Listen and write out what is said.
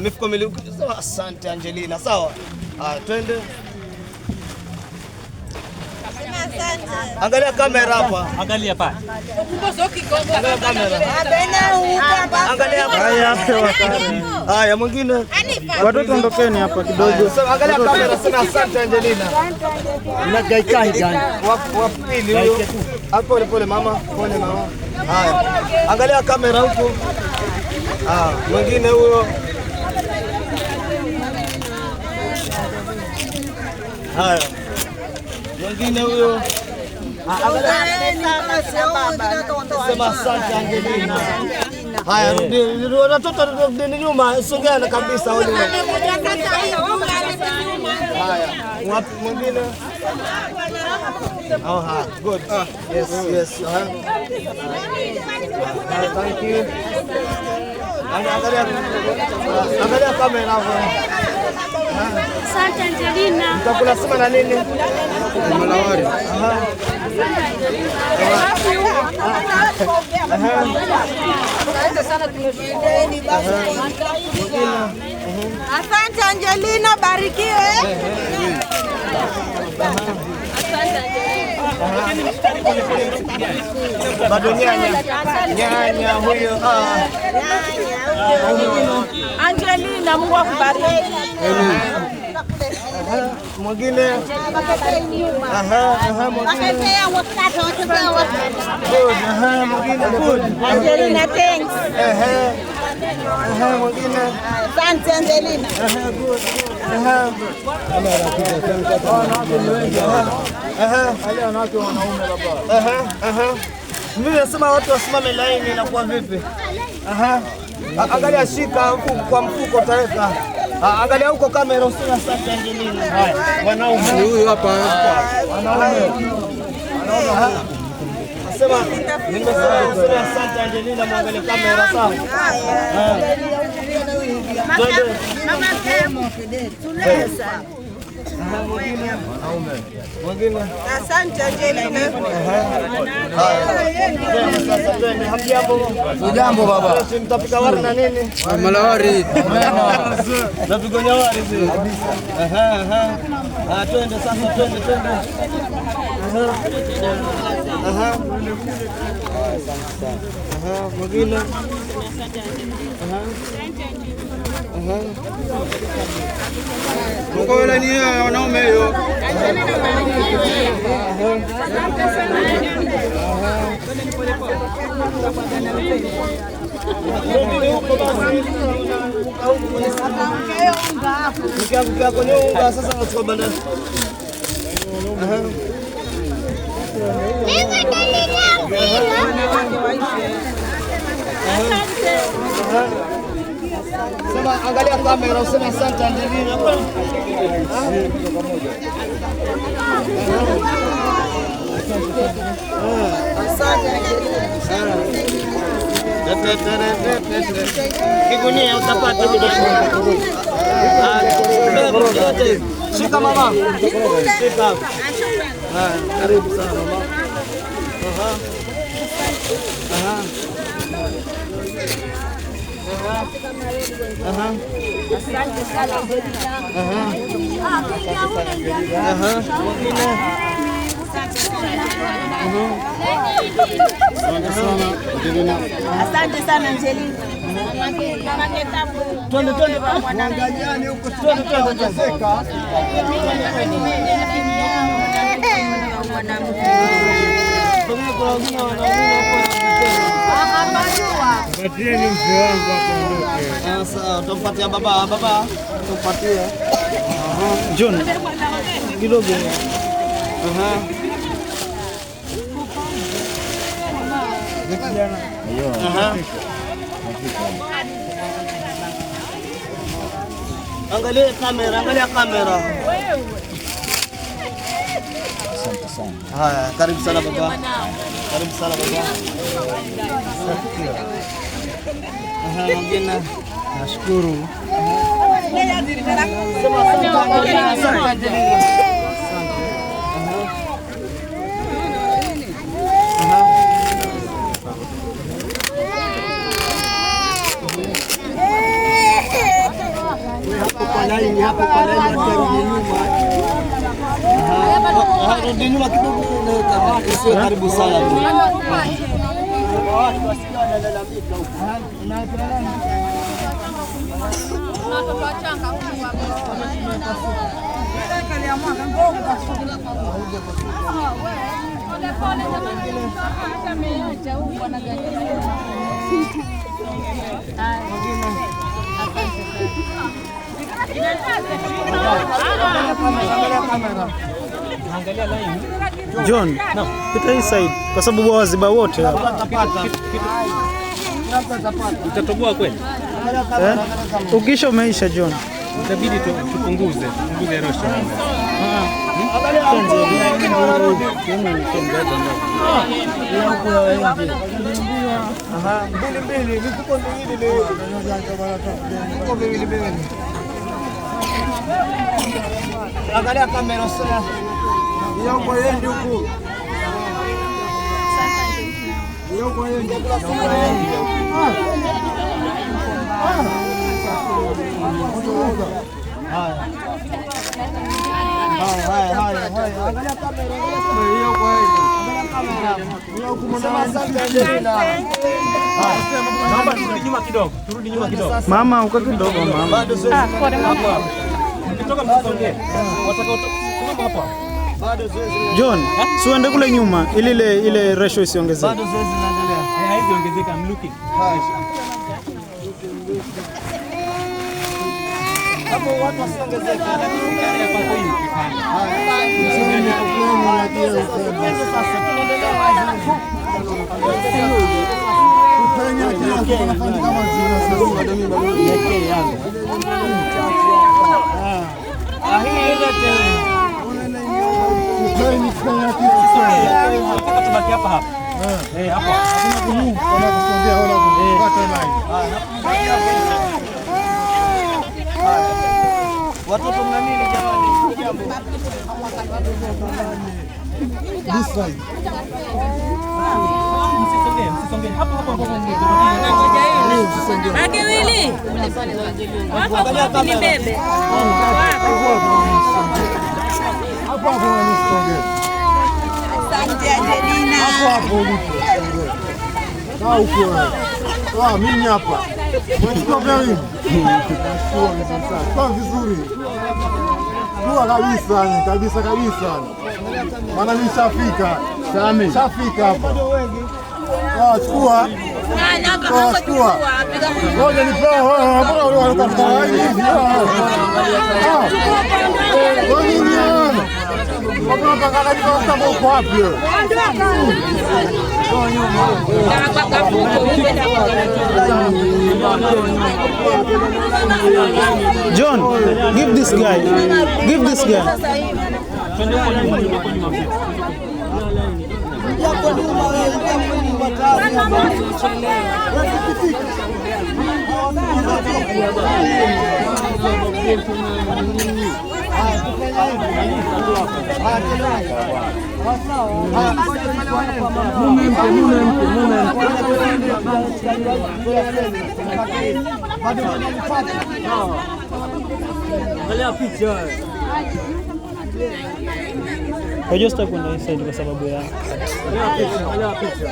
Mifuko miwili. Sawa, asante Angelina. Sawa. Twende. Angalia kamera hapa. Angalia pale. Angalia kamera. Angalia hapa. Haya, mwingine. Watoto ondokeni hapa kidogo. Angalia kamera, sema asante Angelina. Unagaikai gani? Wapili huyo. Pole pole mama, pole mama. Haya. Angalia kamera huko. Mwingine huyo. Haya. Mwingine huyo. Sema asante Angelina. Haya, watoto rudi nyuma, songea kabisa. Haya, wapi mwingine? Good. Yes. Thank you. Angalia kamera hapo. Asante Angelina. Utakula sima na nini? Malawari. Asante Angelina, barikiwe. Bado nyanya huyo. Angelina, Mungu akubariki. Mwingine. Angelina, thanks. Mwingine. Asante Angelina. Mimi nasema watu wasimame laini na kwa vipi? Angalia, shika kwa mfuko taweka. Angalia huko kamera, usina asante Angelina. Wanaume Huyu hapa. Sema nimesema asante Angelina, mwangalie kamera sawa. Mama Temo. Mwingine. Asante Angelina. Sasa twende. Hamjambo? Ujambo baba. Mtapika wali na nini? Malawari. Napika nyawari zile. Twende sasa, twende. Mwingine. Mko wala ni wanaume hiyo. Nikiangukia kwenye unga sasa nachukua bandari. Sema angalia kamera, useme asante Angelina. Kigunia utapata kidogo. Shika mama. Shika. Karibu sana mama. Asante sana Angelina. Asante sana Angelina. Twende. Mwangaliani huko. Twende. Patieni mzee wangu akondoke. Sasa utampatia baba, tumpatie. John. Kidogo. Angalia kamera. Asante sana. Haya, karibu sana baba. Mwingine. Nashukuru. Asante Angelina. laini hapa kwa laini akirudi nyuma. Rudi nyuma kidogo isiwe karibu sana. Watu wasikia wanalalamika huko. Na watoto wachanga huko. John, pita hii side kwa sababu waziba wote hapa. Utatoboa kweli? Ukisha umeisha John. Itabidi tupunguze rosho. Angalia kamera sasa. Yoko yendi huko. Yoko yendi. Haya. Angalia kamera. Yoko yendi. Naomba turudi nyuma kidogo. Mama uko kidogo mama. Pole mama. Ukitoka msongee. Wataka hapo. John, siende kule nyuma ili ile ratio isiongezeke. Bado zoezi linaendelea. Haizi ongezeka, I'm looking. Hapo watu wasiongezeke. Tubaki hapa. Hapa. Watoto mna nini jamani? Jambo. Msisongee. Hapo. Magewili. Wapo ni bebe. Hapo unisongee. Asante Angelina. Hapo ulipo. Mimi hapa. Unachukua mimi. Kwa vizuri. Kwa kabisa. Maana mimi shafika. Shafika hapa. Chukua. Chukua. Ngoja nipewe wewe. Mbona unatafuta hivi? John, give this guy. Unajua sitaki kwenda inside kwa sababu ya Angalia picha.